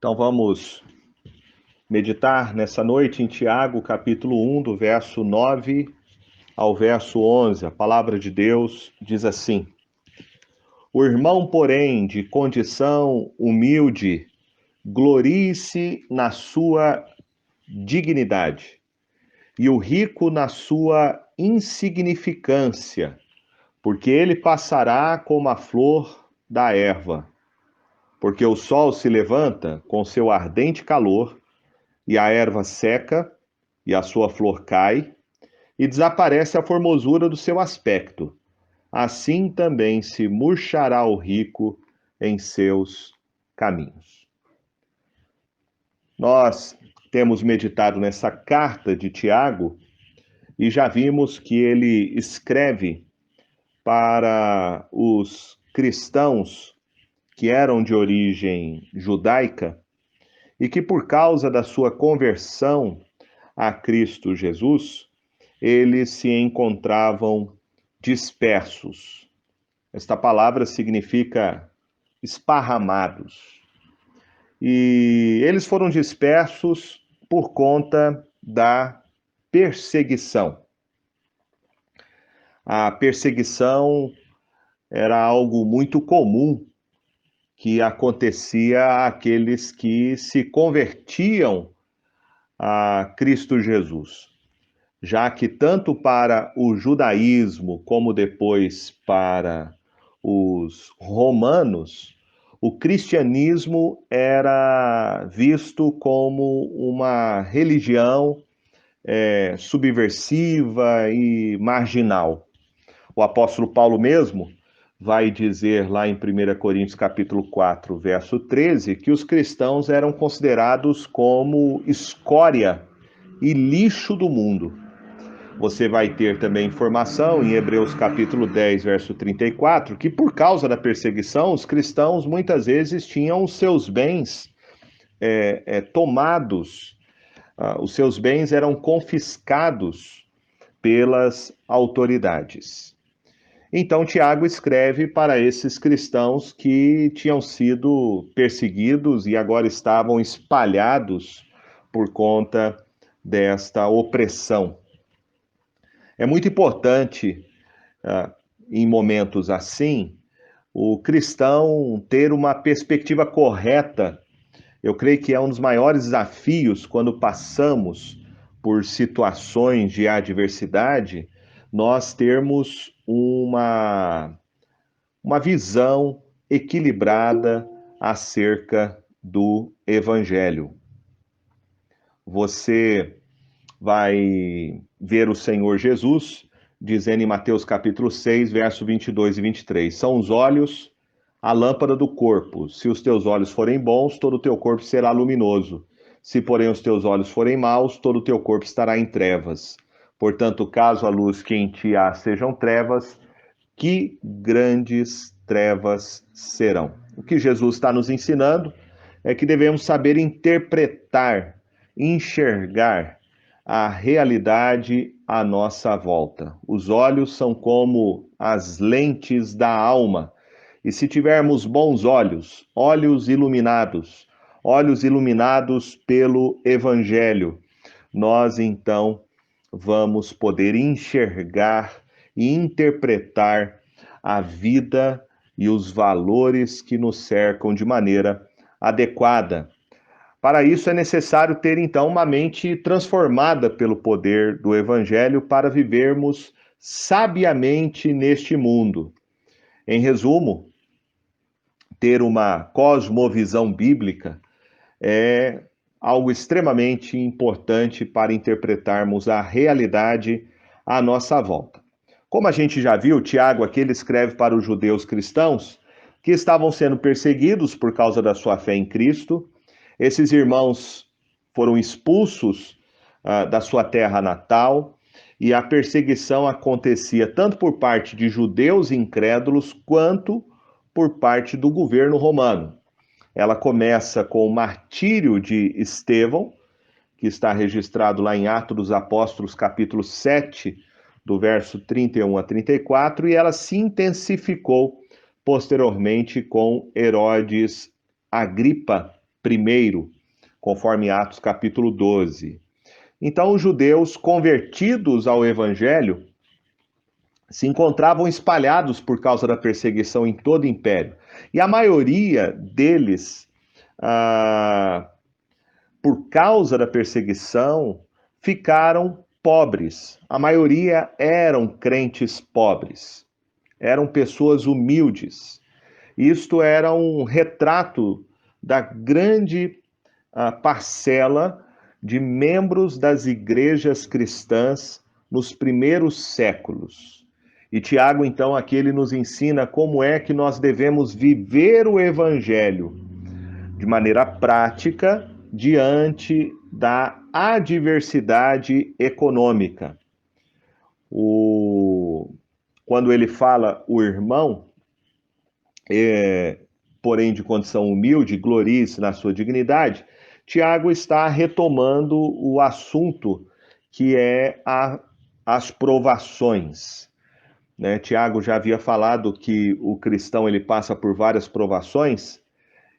Então vamos meditar nessa noite em Tiago, capítulo 1, do verso 9 ao verso 11. A palavra de Deus diz assim: O irmão, porém, de condição humilde, glorie-se na sua dignidade, e o rico na sua insignificância, porque ele passará como a flor da erva. Porque o sol se levanta com seu ardente calor, e a erva seca, e a sua flor cai, e desaparece a formosura do seu aspecto. Assim também se murchará o rico em seus caminhos. Nós temos meditado nessa carta de Tiago e já vimos que ele escreve para os cristãos que eram de origem judaica e que, por causa da sua conversão a Cristo Jesus, eles se encontravam dispersos. Esta palavra significa esparramados. E eles foram dispersos por conta da perseguição. A perseguição era algo muito comum que acontecia àqueles que se convertiam a Cristo Jesus, já que tanto para o judaísmo como depois para os romanos, o cristianismo era visto como uma religião subversiva e marginal. O apóstolo Paulo mesmo vai dizer lá em 1 Coríntios capítulo 4, verso 13, que os cristãos eram considerados como escória e lixo do mundo. Você vai ter também informação em Hebreus capítulo 10, verso 34, que por causa da perseguição, os cristãos muitas vezes tinham os seus bens tomados, os seus bens eram confiscados pelas autoridades. Então, Tiago escreve para esses cristãos que tinham sido perseguidos e agora estavam espalhados por conta desta opressão. É muito importante, em momentos assim, o cristão ter uma perspectiva correta. Eu creio que é um dos maiores desafios quando passamos por situações de adversidade, nós termos uma visão equilibrada acerca do Evangelho. Você vai ver o Senhor Jesus dizendo em Mateus capítulo 6, verso 22 e 23, são os olhos a lâmpada do corpo. Se os teus olhos forem bons, todo o teu corpo será luminoso. Se, porém, os teus olhos forem maus, todo o teu corpo estará em trevas. Portanto, caso a luz que em ti há sejam trevas, que grandes trevas serão. O que Jesus está nos ensinando é que devemos saber interpretar, enxergar a realidade à nossa volta. Os olhos são como as lentes da alma. E se tivermos bons olhos, olhos iluminados pelo Evangelho, nós então vamos poder enxergar e interpretar a vida e os valores que nos cercam de maneira adequada. Para isso é necessário ter então uma mente transformada pelo poder do Evangelho para vivermos sabiamente neste mundo. Em resumo, ter uma cosmovisão bíblica é algo extremamente importante para interpretarmos a realidade à nossa volta. Como a gente já viu, Tiago aqui ele escreve para os judeus cristãos que estavam sendo perseguidos por causa da sua fé em Cristo. Esses irmãos foram expulsos da sua terra natal e a perseguição acontecia tanto por parte de judeus incrédulos quanto por parte do governo romano. Ela começa com o martírio de Estevão, que está registrado lá em Atos dos Apóstolos, capítulo 7, do verso 31 a 34, e ela se intensificou posteriormente com Herodes Agripa, primeiro, conforme Atos capítulo 12. Então, os judeus convertidos ao evangelho se encontravam espalhados por causa da perseguição em todo o império. E a maioria deles, por causa da perseguição, ficaram pobres. A maioria eram crentes pobres, eram pessoas humildes. Isto era um retrato da grande parcela de membros das igrejas cristãs nos primeiros séculos. E Tiago, então, aqui ele nos ensina como é que nós devemos viver o evangelho de maneira prática diante da adversidade econômica. Quando ele fala o irmão, porém de condição humilde, glorie-se na sua dignidade, Tiago está retomando o assunto que é as provações. Né? Tiago já havia falado que o cristão ele passa por várias provações,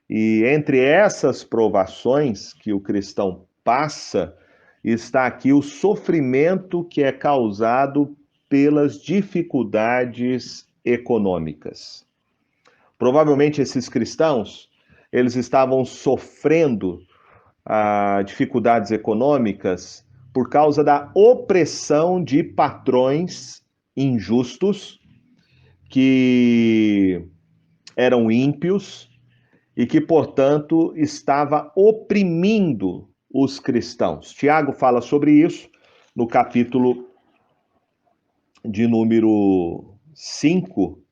e entre essas provações que o cristão passa, está aqui o sofrimento que é causado pelas dificuldades econômicas. Provavelmente esses cristãos, eles estavam sofrendo dificuldades econômicas por causa da opressão de patrões injustos, que eram ímpios e que, portanto, estava oprimindo os cristãos. Tiago fala sobre isso no capítulo de número 5,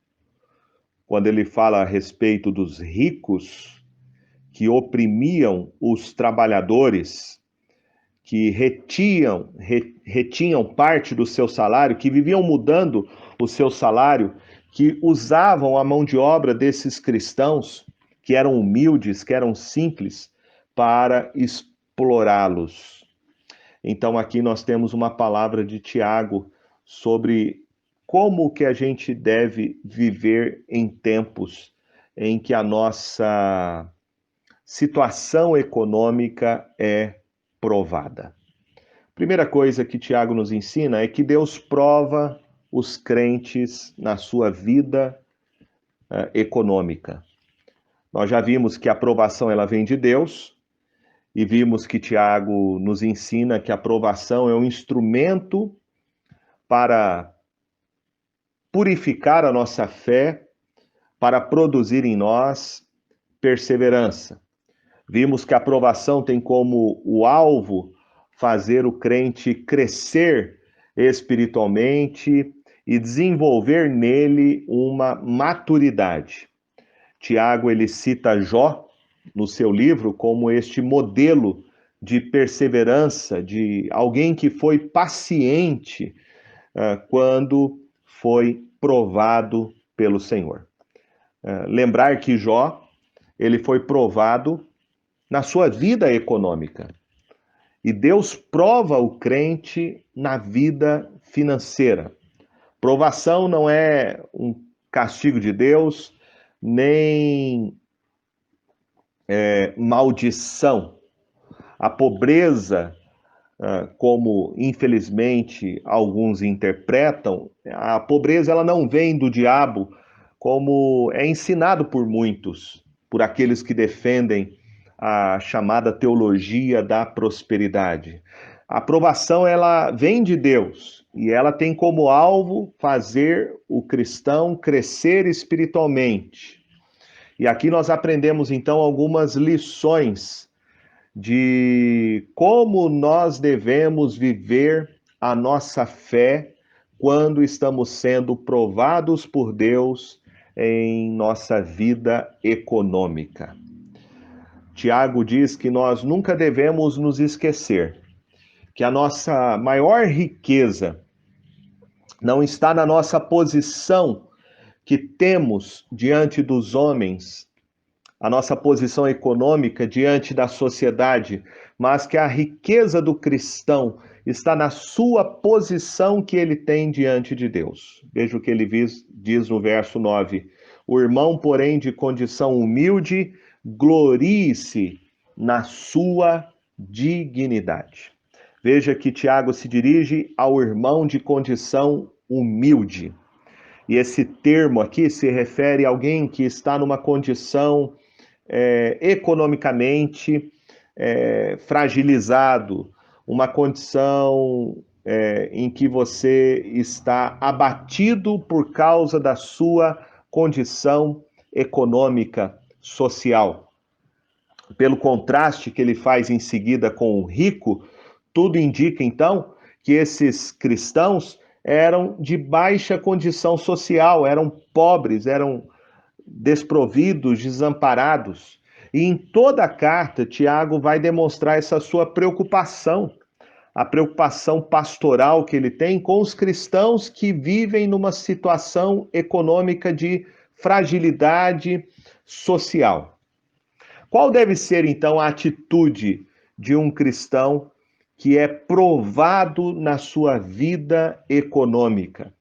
quando ele fala a respeito dos ricos que oprimiam os trabalhadores, que retinham parte do seu salário, que viviam mudando o seu salário, que usavam a mão de obra desses cristãos, que eram humildes, que eram simples, para explorá-los. Então aqui nós temos uma palavra de Tiago sobre como que a gente deve viver em tempos em que a nossa situação econômica é provada. Primeira coisa que Tiago nos ensina é que Deus prova os crentes na sua vida econômica. Nós já vimos que a aprovação ela vem de Deus, e vimos que Tiago nos ensina que a aprovação é um instrumento para purificar a nossa fé, para produzir em nós perseverança. Vimos que a aprovação tem como o alvo fazer o crente crescer espiritualmente e desenvolver nele uma maturidade. Tiago, ele cita Jó no seu livro como este modelo de perseverança, de alguém que foi paciente quando foi provado pelo Senhor. Lembrar que Jó, ele foi provado na sua vida econômica. E Deus prova o crente na vida financeira. Provação não é um castigo de Deus, nem maldição. A pobreza, como infelizmente alguns interpretam, a pobreza ela não vem do diabo, como é ensinado por muitos, por aqueles que defendem a chamada teologia da prosperidade. A aprovação ela vem de Deus e ela tem como alvo fazer o cristão crescer espiritualmente. E aqui nós aprendemos então algumas lições de como nós devemos viver a nossa fé quando estamos sendo provados por Deus em nossa vida econômica. Tiago diz que nós nunca devemos nos esquecer que a nossa maior riqueza não está na nossa posição que temos diante dos homens, a nossa posição econômica diante da sociedade, mas que a riqueza do cristão está na sua posição que ele tem diante de Deus. Veja o que ele diz no verso 9. O irmão, porém, de condição humilde, glorie-se na sua dignidade. Veja que Tiago se dirige ao irmão de condição humilde. E esse termo aqui se refere a alguém que está numa condição economicamente fragilizado, uma condição em que você está abatido por causa da sua condição econômica, social. Pelo contraste que ele faz em seguida com o rico, tudo indica então que esses cristãos eram de baixa condição social, eram pobres, eram desprovidos, desamparados. E em toda a carta, Tiago vai demonstrar essa sua preocupação, a preocupação pastoral que ele tem com os cristãos que vivem numa situação econômica de fragilidade social. Qual deve ser, então, a atitude de um cristão que é provado na sua vida econômica?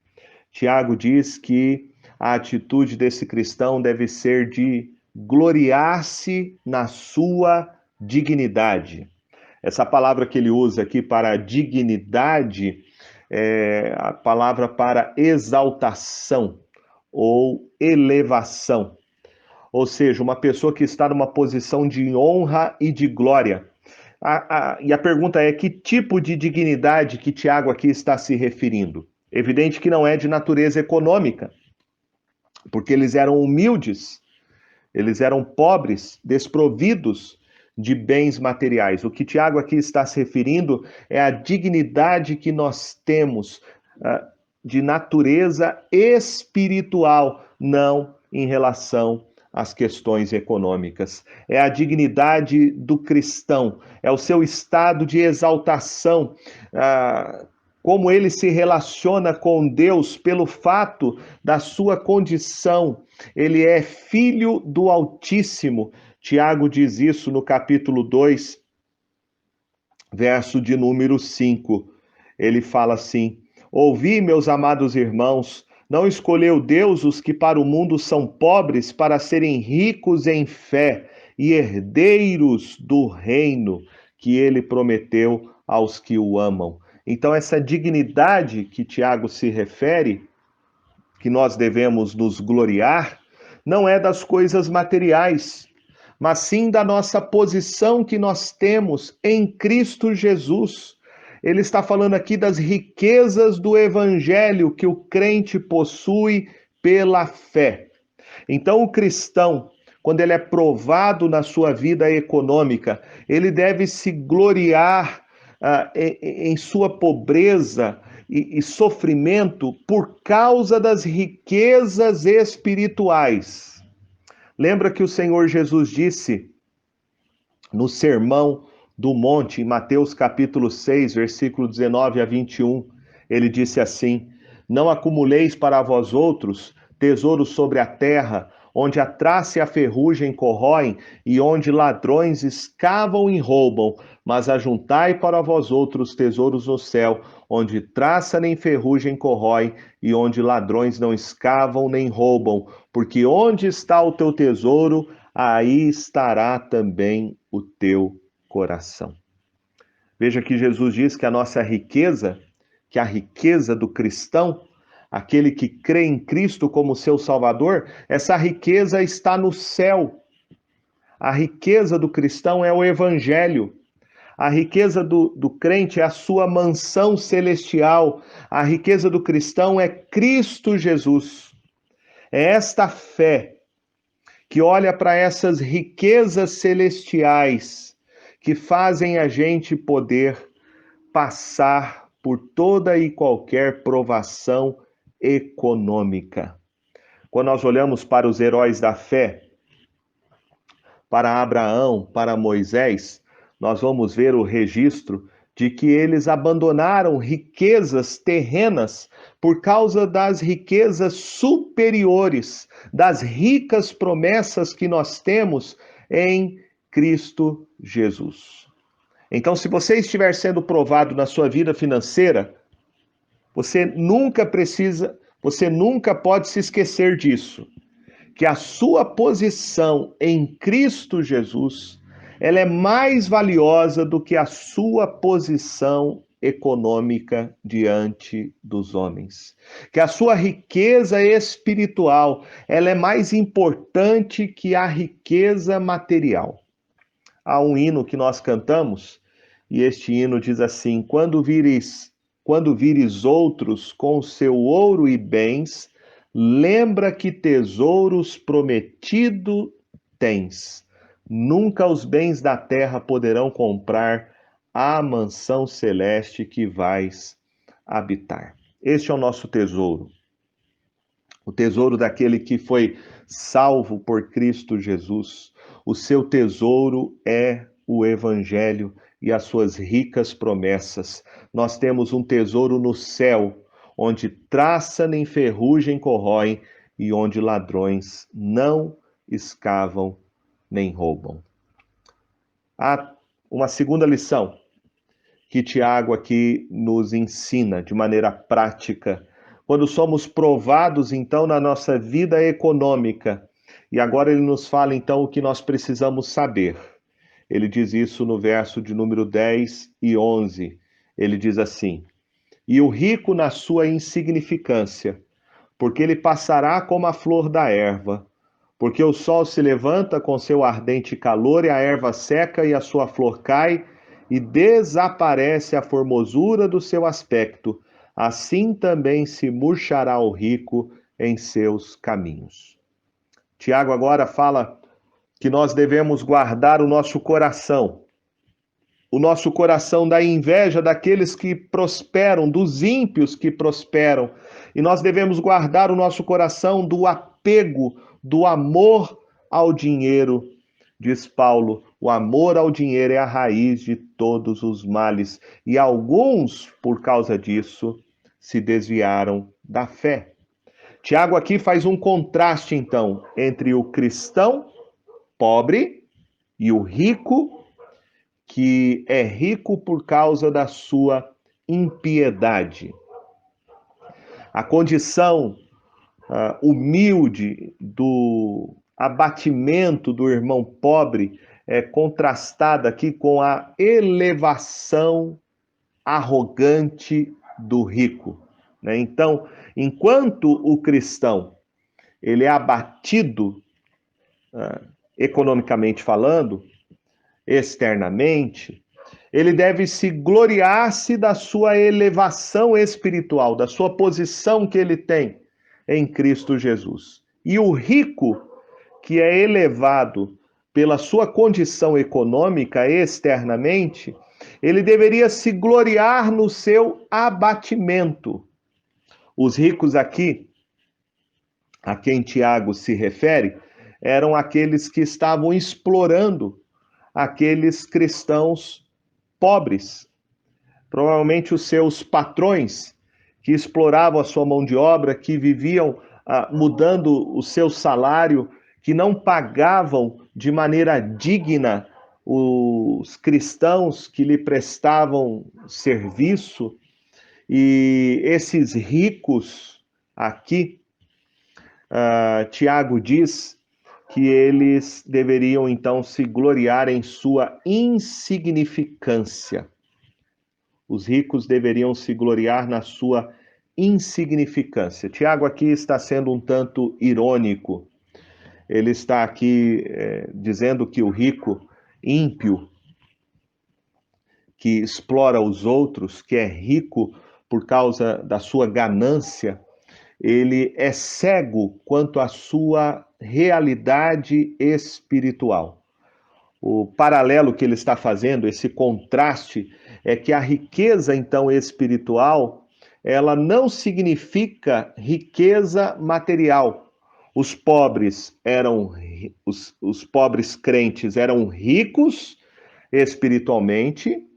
Tiago diz que a atitude desse cristão deve ser de gloriar-se na sua dignidade. Essa palavra que ele usa aqui para dignidade é a palavra para exaltação ou elevação. Ou seja, uma pessoa que está numa posição de honra e de glória. E a pergunta é: que tipo de dignidade que Tiago aqui está se referindo? Evidente que não é de natureza econômica, porque eles eram humildes, eles eram pobres, desprovidos de bens materiais. O que Tiago aqui está se referindo é a dignidade que nós temos de natureza espiritual, não em relação às questões econômicas. É a dignidade do cristão, é o seu estado de exaltação, como ele se relaciona com Deus pelo fato da sua condição. Ele é filho do Altíssimo. Tiago diz isso no capítulo 2, verso de número 5. Ele fala assim: ouvi, meus amados irmãos, não escolheu Deus os que para o mundo são pobres, para serem ricos em fé e herdeiros do reino que ele prometeu aos que o amam. Então, essa dignidade que Tiago se refere, que nós devemos nos gloriar, não é das coisas materiais, mas sim da nossa posição que nós temos em Cristo Jesus. Ele está falando aqui das riquezas do evangelho que o crente possui pela fé. Então, o cristão, quando ele é provado na sua vida econômica, ele deve se gloriar em sua pobreza e sofrimento por causa das riquezas espirituais. Lembra que o Senhor Jesus disse no Sermão do Monte, em Mateus capítulo 6, versículo 19 a 21, ele disse assim: não acumuleis para vós outros tesouros sobre a terra, onde a traça e a ferrugem corroem, e onde ladrões escavam e roubam, mas ajuntai para vós outros tesouros no céu, onde traça nem ferrugem corrói, e onde ladrões não escavam nem roubam, porque onde está o teu tesouro, aí estará também o teu coração. Veja que Jesus diz que a nossa riqueza, que a riqueza do cristão, aquele que crê em Cristo como seu Salvador, essa riqueza está no céu. A riqueza do cristão é o Evangelho. A riqueza do crente é a sua mansão celestial. A riqueza do cristão é Cristo Jesus. É esta fé que olha para essas riquezas celestiais que fazem a gente poder passar por toda e qualquer provação econômica. Quando nós olhamos para os heróis da fé, para Abraão, para Moisés, nós vamos ver o registro de que eles abandonaram riquezas terrenas por causa das riquezas superiores, das ricas promessas que nós temos em Cristo Jesus. Então, se você estiver sendo provado na sua vida financeira, você nunca pode se esquecer disso, que a sua posição em Cristo Jesus ela é mais valiosa do que a sua posição econômica diante dos homens. Que a sua riqueza espiritual, ela é mais importante que a riqueza material. Há um hino que nós cantamos, e este hino diz assim: quando vires outros com seu ouro e bens, lembra que tesouros prometido tens. Nunca os bens da terra poderão comprar a mansão celeste que vais habitar. Este é o nosso tesouro. O tesouro daquele que foi salvo por Cristo Jesus. O seu tesouro é o Evangelho e as suas ricas promessas. Nós temos um tesouro no céu, onde traça nem ferrugem corroem e onde ladrões não escavam nem roubam. Há uma segunda lição que Tiago aqui nos ensina de maneira prática. Quando somos provados, então, na nossa vida econômica, e agora ele nos fala, então, o que nós precisamos saber. Ele diz isso no verso de número 10 e 11. Ele diz assim: e o rico na sua insignificância, porque ele passará como a flor da erva, porque o sol se levanta com seu ardente calor e a erva seca e a sua flor cai, e desaparece a formosura do seu aspecto, assim também se murchará o rico em seus caminhos. Tiago agora fala que nós devemos guardar o nosso coração da inveja daqueles que prosperam, dos ímpios que prosperam, e nós devemos guardar o nosso coração do apego, do amor ao dinheiro. Diz Paulo, o amor ao dinheiro é a raiz de todos os males, e alguns, por causa disso, se desviaram da fé. Tiago aqui faz um contraste, então, entre o cristão pobre e o rico, que é rico por causa da sua impiedade. A condição humilde do abatimento do irmão pobre é contrastada aqui com a elevação arrogante do rico, né? Então, enquanto o cristão ele é abatido, economicamente falando, externamente, ele deve se gloriar-se da sua elevação espiritual, da sua posição que ele tem em Cristo Jesus. E o rico, que é elevado pela sua condição econômica externamente, ele deveria se gloriar no seu abatimento. Os ricos aqui, a quem Tiago se refere, eram aqueles que estavam explorando aqueles cristãos pobres. Provavelmente os seus patrões, que exploravam a sua mão de obra, que viviam mudando o seu salário, que não pagavam de maneira digna os cristãos que lhe prestavam serviço. E esses ricos aqui, Tiago diz que eles deveriam então se gloriar em sua insignificância. Os ricos deveriam se gloriar na sua insignificância. Tiago aqui está sendo um tanto irônico. Ele está aqui dizendo que o rico ímpio, que explora os outros, que é rico por causa da sua ganância, ele é cego quanto à sua realidade espiritual. O paralelo que ele está fazendo, esse contraste, é que a riqueza, então, espiritual, ela não significa riqueza material. Os pobres os pobres crentes eram ricos espiritualmente,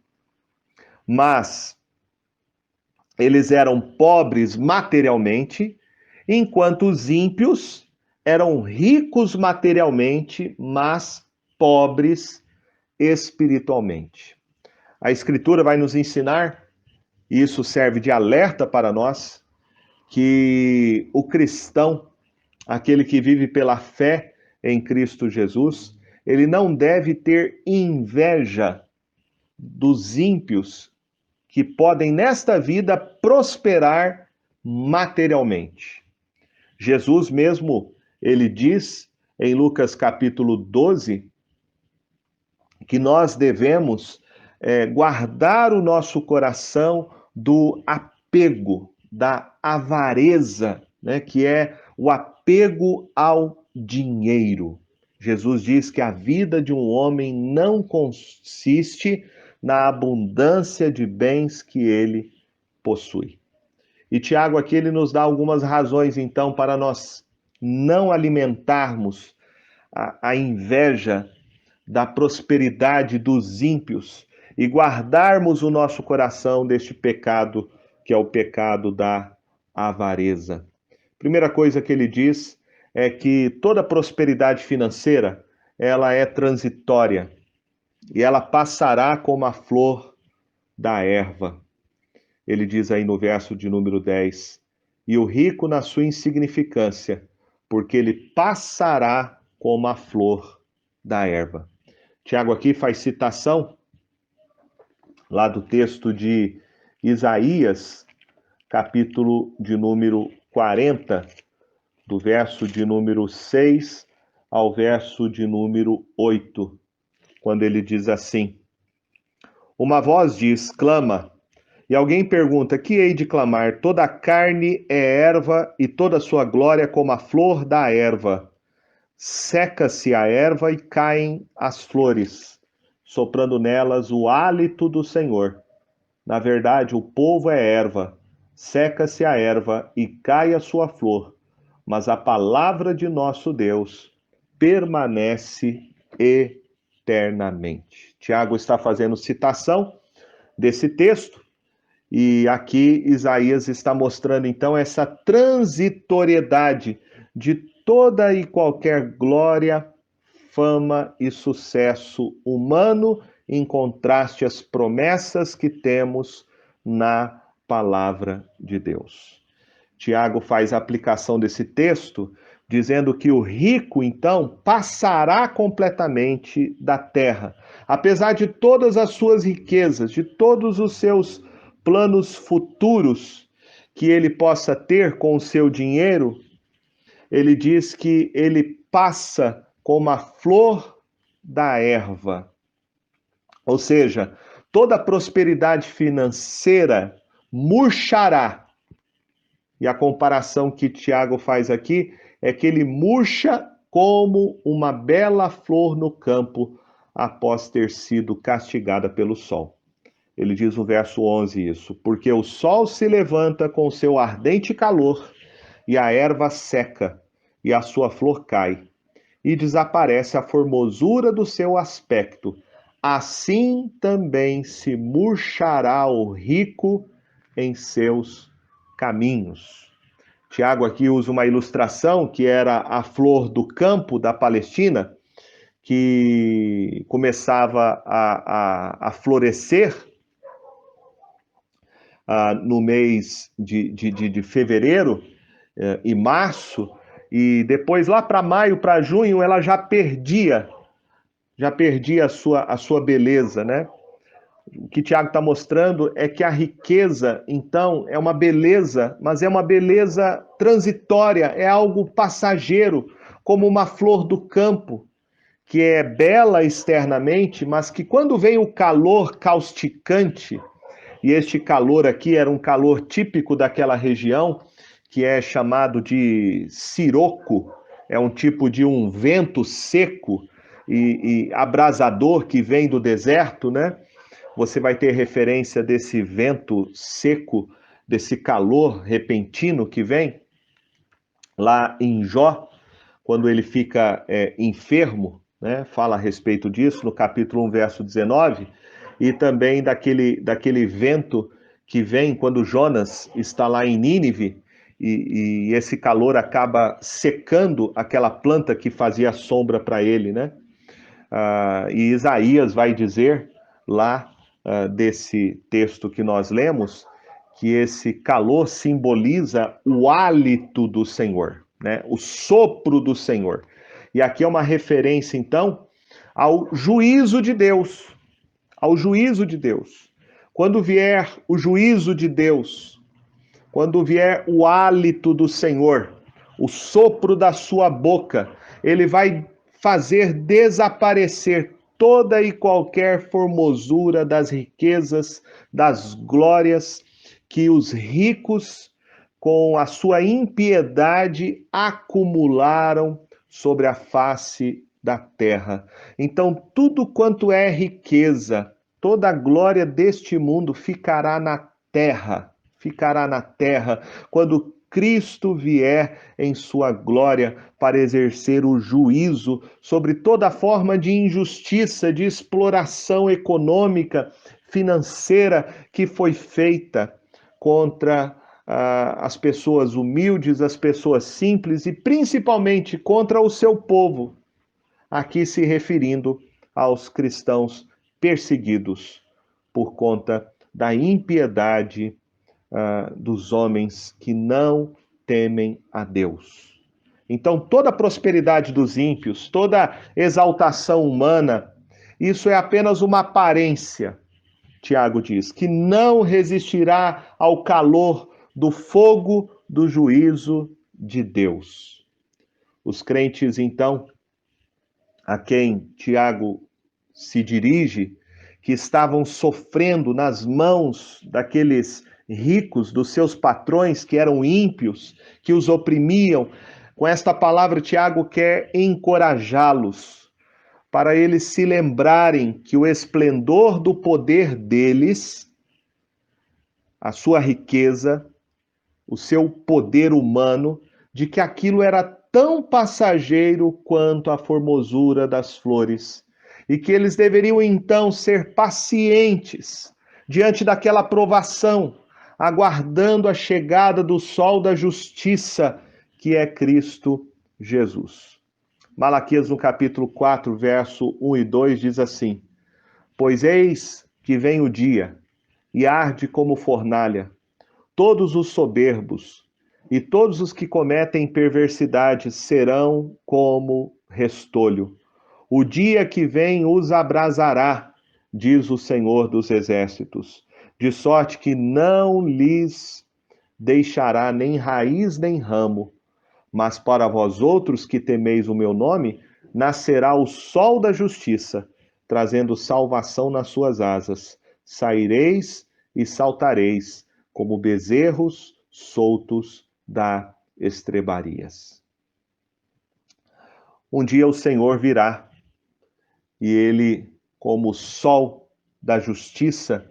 mas eles eram pobres materialmente, enquanto os ímpios eram ricos materialmente, mas pobres espiritualmente. A Escritura vai nos ensinar, e isso serve de alerta para nós, que o cristão, aquele que vive pela fé em Cristo Jesus, ele não deve ter inveja dos ímpios que podem, nesta vida, prosperar materialmente. Jesus mesmo, ele diz em Lucas capítulo 12, que nós devemos guardar o nosso coração do apego, da avareza, né, que é o apego ao dinheiro. Jesus diz que a vida de um homem não consiste na abundância de bens que ele possui. E Tiago aqui ele nos dá algumas razões, então, para nós não alimentarmos a inveja da prosperidade dos ímpios e guardarmos o nosso coração deste pecado, que é o pecado da avareza. Primeira coisa que ele diz é que toda prosperidade financeira, ela é transitória e ela passará como a flor da erva. Ele diz aí no verso de número 10, e o rico na sua insignificância, porque ele passará como a flor da erva. Tiago aqui faz citação lá do texto de Isaías, capítulo de número 40, do verso de número 6 ao verso de número 8, quando ele diz assim: uma voz diz, clama, e alguém pergunta, que hei de clamar? Toda a carne é erva e toda a sua glória como a flor da erva. Seca-se a erva e caem as flores, soprando nelas o hálito do Senhor. Na verdade, o povo é erva, seca-se a erva e cai a sua flor, mas a palavra de nosso Deus permanece eternamente. Tiago está fazendo citação desse texto, e aqui Isaías está mostrando então essa transitoriedade de toda e qualquer glória, fama e sucesso humano, em contraste às promessas que temos na palavra de Deus. Tiago faz a aplicação desse texto, dizendo que o rico, então, passará completamente da terra. Apesar de todas as suas riquezas, de todos os seus planos futuros que ele possa ter com o seu dinheiro, ele diz que ele passa como a flor da erva. Ou seja, toda prosperidade financeira murchará. E a comparação que Tiago faz aqui é que ele murcha como uma bela flor no campo após ter sido castigada pelo sol. Ele diz no verso 11 isso, porque o sol se levanta com seu ardente calor e a erva seca e a sua flor cai e desaparece a formosura do seu aspecto. Assim também se murchará o rico em seus caminhos. Tiago aqui usa uma ilustração que era a flor do campo da Palestina, que começava a florescer no mês de fevereiro e março, e depois lá para maio, para junho, ela já perdia a sua beleza, né? O que Tiago está mostrando é que a riqueza, então, é uma beleza, mas é uma beleza transitória, é algo passageiro, como uma flor do campo, que é bela externamente, mas que quando vem o calor causticante, e este calor aqui era um calor típico daquela região, que é chamado de siroco, é um tipo de um vento seco e abrasador que vem do deserto, né? Você vai ter referência desse vento seco, desse calor repentino que vem lá em Jó, quando ele fica enfermo, né? Fala a respeito disso no capítulo 1, verso 19, e também daquele vento que vem quando Jonas está lá em Nínive, e esse calor acaba secando aquela planta que fazia sombra para ele, né? E Isaías vai dizer lá desse texto que nós lemos, que esse calor simboliza o hálito do Senhor, né? O sopro do Senhor. E aqui é uma referência, então, ao juízo de Deus, ao juízo de Deus. Quando vier o juízo de Deus, quando vier o hálito do Senhor, o sopro da sua boca, ele vai fazer desaparecer toda e qualquer formosura das riquezas, das glórias que os ricos, com a sua impiedade, acumularam sobre a face da terra. Então, tudo quanto é riqueza, toda a glória deste mundo ficará na terra, quando Cristo vier em sua glória para exercer o juízo sobre toda forma de injustiça, de exploração econômica, financeira que foi feita contra as pessoas humildes, as pessoas simples e principalmente contra o seu povo, aqui se referindo aos cristãos perseguidos por conta da impiedade dos homens que não temem a Deus. Então, toda a prosperidade dos ímpios, toda exaltação humana, isso é apenas uma aparência, Tiago diz, que não resistirá ao calor do fogo do juízo de Deus. Os crentes, então, a quem Tiago se dirige, que estavam sofrendo nas mãos daqueles ricos, dos seus patrões que eram ímpios, que os oprimiam, com esta palavra, Tiago quer encorajá-los para eles se lembrarem que o esplendor do poder deles, a sua riqueza, o seu poder humano, de que aquilo era tão passageiro quanto a formosura das flores, e que eles deveriam então ser pacientes diante daquela provação, aguardando a chegada do sol da justiça, que é Cristo Jesus. Malaquias, no capítulo 4, verso 1 e 2, diz assim: Pois eis que vem o dia, e arde como fornalha, todos os soberbos e todos os que cometem perversidade serão como restolho. O dia que vem os abrasará, diz o Senhor dos Exércitos, de sorte que não lhes deixará nem raiz nem ramo. Mas para vós outros que temeis o meu nome, nascerá o sol da justiça, trazendo salvação nas suas asas. Saireis e saltareis, como bezerros soltos da estrebarias. Um dia o Senhor virá, e ele, como o sol da justiça,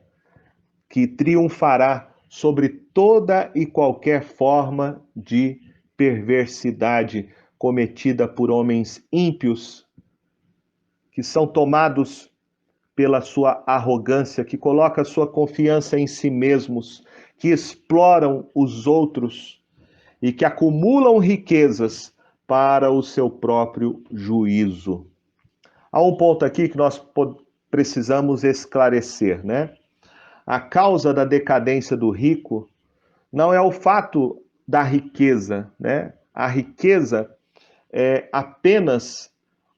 que triunfará sobre toda e qualquer forma de perversidade cometida por homens ímpios, que são tomados pela sua arrogância, que colocam sua confiança em si mesmos, que exploram os outros e que acumulam riquezas para o seu próprio juízo. Há um ponto aqui que nós precisamos esclarecer, né? A causa da decadência do rico não é o fato da riqueza, né? A riqueza é apenas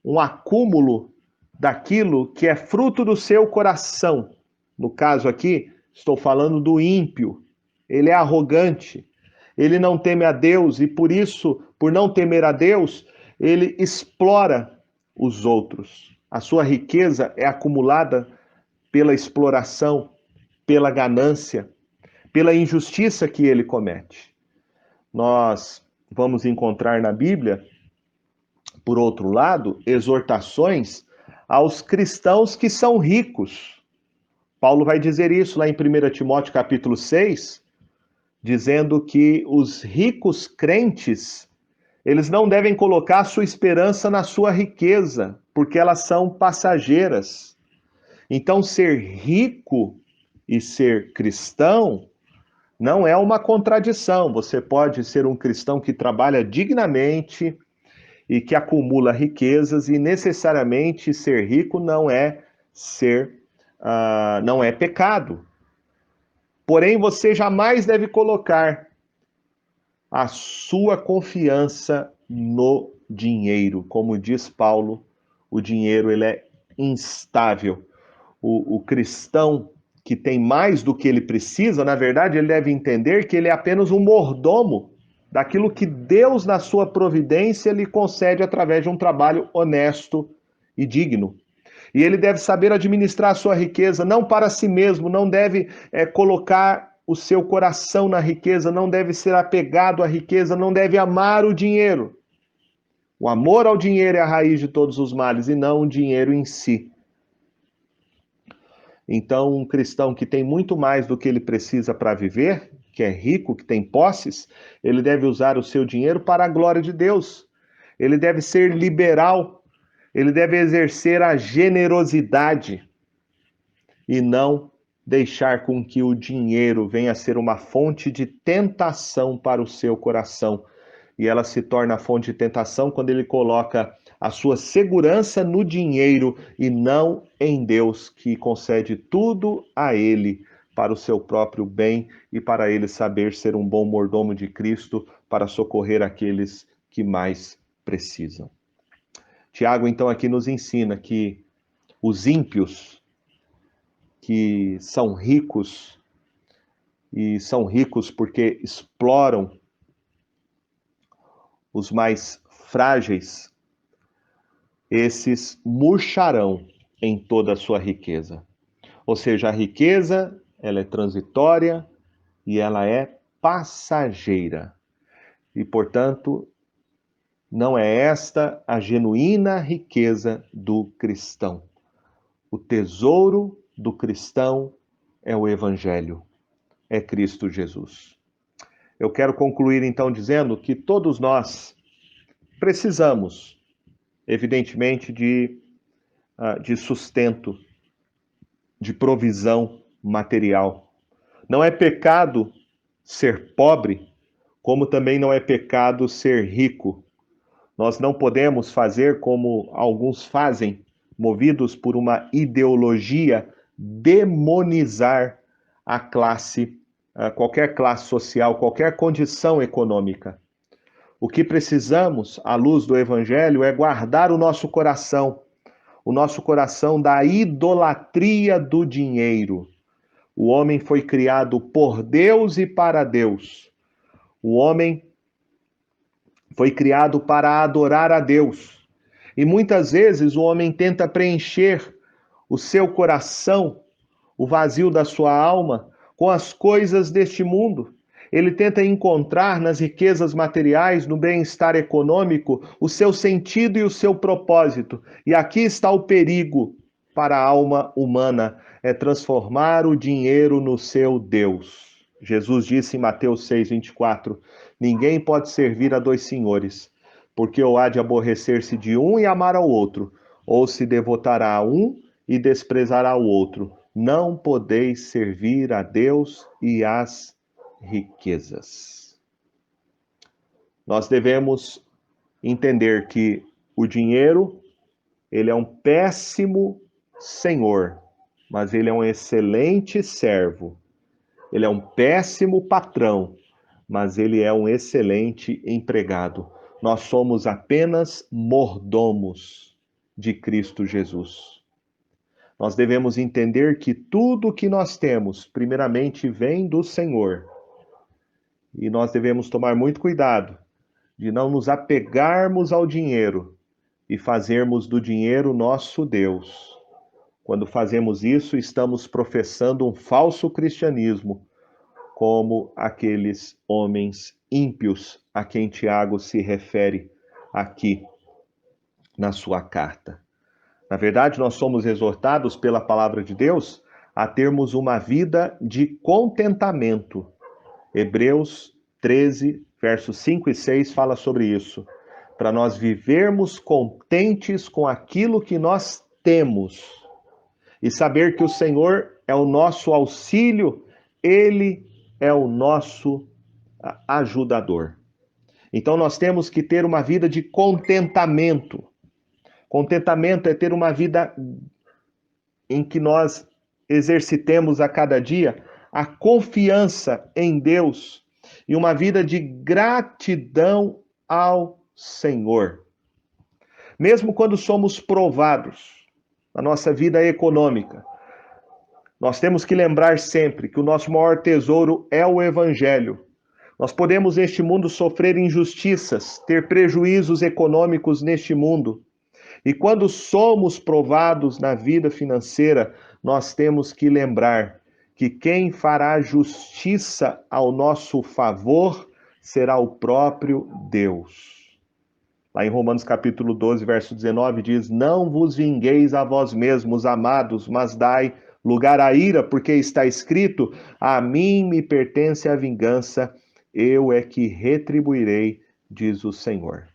um acúmulo daquilo que é fruto do seu coração. No caso aqui, estou falando do ímpio. Ele é arrogante, ele não teme a Deus e por isso, por não temer a Deus, ele explora os outros. A sua riqueza é acumulada pela exploração, pela ganância, pela injustiça que ele comete. Nós vamos encontrar na Bíblia, por outro lado, exortações aos cristãos que são ricos. Paulo vai dizer isso lá em 1 Timóteo capítulo 6, dizendo que os ricos crentes, eles não devem colocar sua esperança na sua riqueza, porque elas são passageiras. Então, ser rico e ser cristão não é uma contradição. Você pode ser um cristão que trabalha dignamente e que acumula riquezas, e necessariamente ser rico não é não é pecado. Porém, você jamais deve colocar a sua confiança no dinheiro. Como diz Paulo, o dinheiro ele é instável. O cristão que tem mais do que ele precisa, na verdade, ele deve entender que ele é apenas um mordomo daquilo que Deus, na sua providência, lhe concede através de um trabalho honesto e digno. E ele deve saber administrar a sua riqueza, não para si mesmo, não deve colocar o seu coração na riqueza, não deve ser apegado à riqueza, não deve amar o dinheiro. O amor ao dinheiro é a raiz de todos os males e não o dinheiro em si. Então, um cristão que tem muito mais do que ele precisa para viver, que é rico, que tem posses, ele deve usar o seu dinheiro para a glória de Deus. Ele deve ser liberal, ele deve exercer a generosidade e não deixar com que o dinheiro venha a ser uma fonte de tentação para o seu coração. E ela se torna fonte de tentação quando ele coloca a sua segurança no dinheiro e não em Deus, que concede tudo a ele para o seu próprio bem e para ele saber ser um bom mordomo de Cristo para socorrer aqueles que mais precisam. Tiago, então, aqui nos ensina que os ímpios, que são ricos, e são ricos porque exploram os mais frágeis, esses murcharão em toda a sua riqueza. Ou seja, a riqueza, ela é transitória e ela é passageira. E, portanto, não é esta a genuína riqueza do cristão. O tesouro do cristão é o Evangelho, é Cristo Jesus. Eu quero concluir então dizendo que todos nós precisamos, evidentemente, de sustento, de provisão material. Não é pecado ser pobre, como também não é pecado ser rico. Nós não podemos fazer como alguns fazem, movidos por uma ideologia, demonizar a classe, qualquer classe social, qualquer condição econômica. O que precisamos, à luz do Evangelho, é guardar o nosso coração da idolatria do dinheiro. O homem foi criado por Deus e para Deus. O homem foi criado para adorar a Deus. E muitas vezes o homem tenta preencher o seu coração, o vazio da sua alma, com as coisas deste mundo. Ele tenta encontrar nas riquezas materiais, no bem-estar econômico, o seu sentido e o seu propósito. E aqui está o perigo para a alma humana, é transformar o dinheiro no seu Deus. Jesus disse em Mateus 6:24, ninguém pode servir a dois senhores, porque ou há de aborrecer-se de um e amar ao outro, ou se devotará a um e desprezará o outro. Não podeis servir a Deus e às riquezas. Nós devemos entender que o dinheiro, ele é um péssimo senhor, mas ele é um excelente servo. Ele é um péssimo patrão, mas ele é um excelente empregado. Nós somos apenas mordomos de Cristo Jesus. Nós devemos entender que tudo que nós temos, primeiramente, vem do Senhor. E nós devemos tomar muito cuidado de não nos apegarmos ao dinheiro e fazermos do dinheiro nosso Deus. Quando fazemos isso, estamos professando um falso cristianismo, como aqueles homens ímpios a quem Tiago se refere aqui na sua carta. Na verdade, nós somos exortados pela palavra de Deus a termos uma vida de contentamento. Hebreus 13, versos 5 e 6 fala sobre isso. Para nós vivermos contentes com aquilo que nós temos e saber que o Senhor é o nosso auxílio, Ele é o nosso ajudador. Então nós temos que ter uma vida de contentamento. Contentamento é ter uma vida em que nós exercitemos a cada dia a confiança em Deus e uma vida de gratidão ao Senhor. Mesmo quando somos provados, na nossa vida econômica, nós temos que lembrar sempre que o nosso maior tesouro é o Evangelho. Nós podemos neste mundo sofrer injustiças, ter prejuízos econômicos neste mundo. E quando somos provados na vida financeira, nós temos que lembrar que quem fará justiça ao nosso favor será o próprio Deus. Lá em Romanos capítulo 12, verso 19, diz: Não vos vingueis a vós mesmos, amados, mas dai lugar à ira, porque está escrito: A mim me pertence a vingança, eu é que retribuirei, diz o Senhor.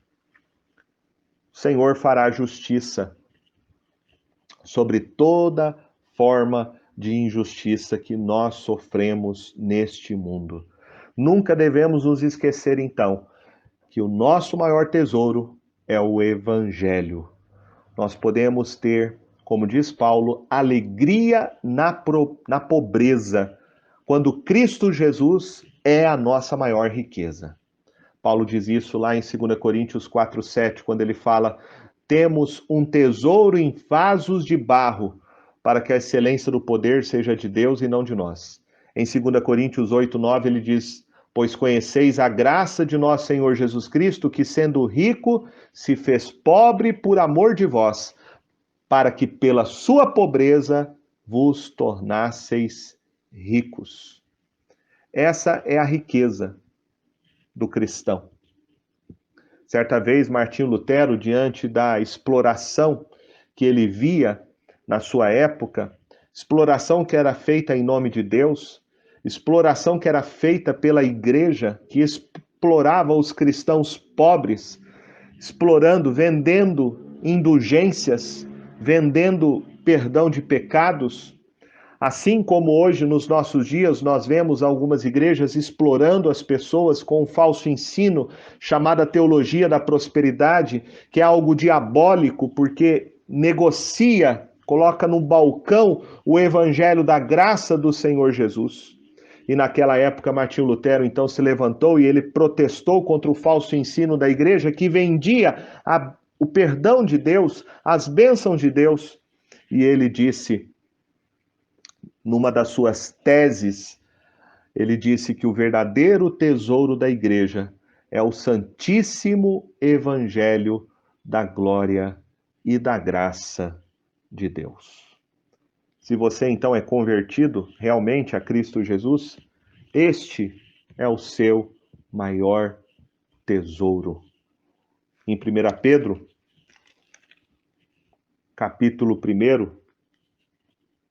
O Senhor fará justiça sobre toda forma de injustiça que nós sofremos neste mundo. Nunca devemos nos esquecer, então, que o nosso maior tesouro é o Evangelho. Nós podemos ter, como diz Paulo, alegria na pobreza, quando Cristo Jesus é a nossa maior riqueza. Paulo diz isso lá em 2 Coríntios 4:7, quando ele fala: temos um tesouro em vasos de barro, para que a excelência do poder seja de Deus e não de nós. Em 2 Coríntios 8:9 ele diz: pois conheceis a graça de nosso Senhor Jesus Cristo, que sendo rico, se fez pobre por amor de vós, para que pela sua pobreza vos tornasseis ricos. Essa é a riqueza do cristão. Certa vez, Martinho Lutero, diante da exploração que ele via na sua época, exploração que era feita em nome de Deus, exploração que era feita pela igreja, que explorava os cristãos pobres, explorando, vendendo indulgências, vendendo perdão de pecados. Assim como hoje, nos nossos dias, nós vemos algumas igrejas explorando as pessoas com um falso ensino, chamada teologia da prosperidade, que é algo diabólico, porque negocia, coloca no balcão o evangelho da graça do Senhor Jesus. E naquela época, Martinho Lutero, então, se levantou e ele protestou contra o falso ensino da igreja, que vendia o perdão de Deus, as bênçãos de Deus. E ele disse, numa das suas teses, ele disse que o verdadeiro tesouro da igreja é o santíssimo evangelho da glória e da graça de Deus. Se você então é convertido realmente a Cristo Jesus, este é o seu maior tesouro. Em 1 Pedro, capítulo 1,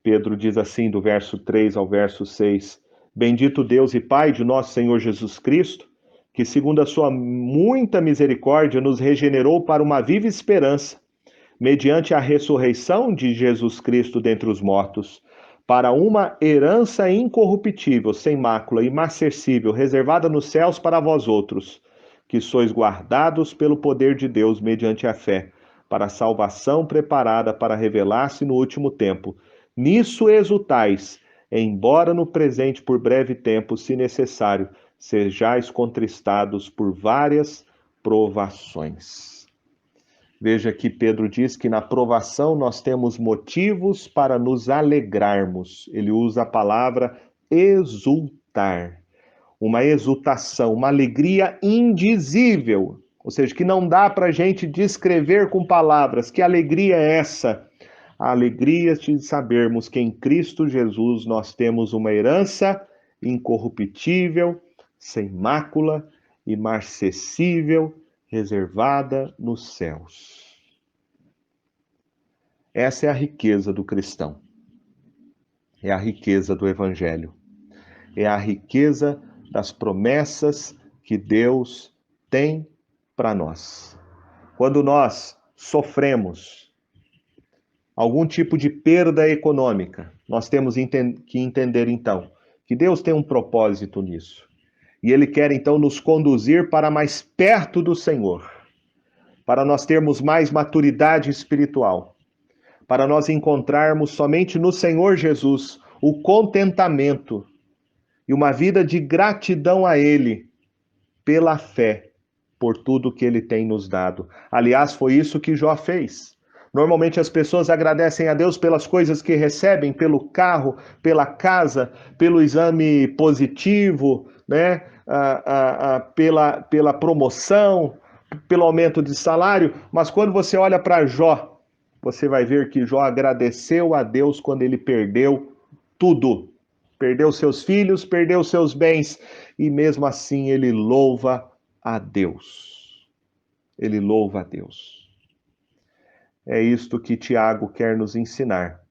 Pedro diz assim, do verso 3 ao verso 6, Bendito Deus e Pai de nosso Senhor Jesus Cristo, que segundo a sua muita misericórdia nos regenerou para uma viva esperança, mediante a ressurreição de Jesus Cristo dentre os mortos, para uma herança incorruptível, sem mácula, imarcessível, reservada nos céus para vós outros, que sois guardados pelo poder de Deus mediante a fé, para a salvação preparada para revelar-se no último tempo. Nisso exultais, embora no presente por breve tempo, se necessário, sejais contristados por várias provações. Veja que Pedro diz que na provação nós temos motivos para nos alegrarmos. Ele usa a palavra exultar. Uma exultação, uma alegria indizível. Ou seja, que não dá para a gente descrever com palavras. Que alegria é essa? A alegria de sabermos que em Cristo Jesus nós temos uma herança incorruptível, sem mácula, imarcessível, reservada nos céus. Essa é a riqueza do cristão. É a riqueza do Evangelho. É a riqueza das promessas que Deus tem para nós. Quando nós sofremos algum tipo de perda econômica, nós temos que entender então que Deus tem um propósito nisso. E Ele quer então nos conduzir para mais perto do Senhor, para nós termos mais maturidade espiritual, para nós encontrarmos somente no Senhor Jesus o contentamento e uma vida de gratidão a Ele pela fé, por tudo que Ele tem nos dado. Aliás, foi isso que Jó fez. Normalmente as pessoas agradecem a Deus pelas coisas que recebem, pelo carro, pela casa, pelo exame positivo, né? Pela promoção, pelo aumento de salário, mas quando você olha para Jó, você vai ver que Jó agradeceu a Deus quando ele perdeu tudo. Perdeu seus filhos, perdeu seus bens, e mesmo assim ele louva a Deus. Ele louva a Deus. É isto que Tiago quer nos ensinar,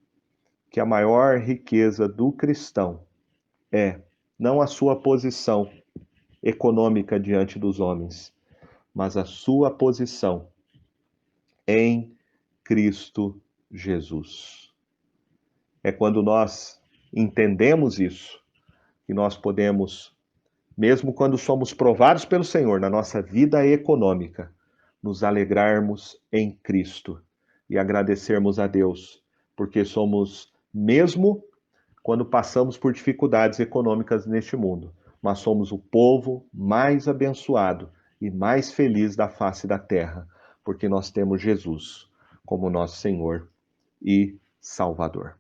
que a maior riqueza do cristão é não a sua posição econômica diante dos homens, mas a sua posição em Cristo Jesus. É quando nós entendemos isso que nós podemos, mesmo quando somos provados pelo Senhor na nossa vida econômica, nos alegrarmos em Cristo e agradecermos a Deus, porque somos, mesmo quando passamos por dificuldades econômicas neste mundo, mas somos o povo mais abençoado e mais feliz da face da terra, porque nós temos Jesus como nosso Senhor e Salvador.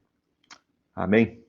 Amém?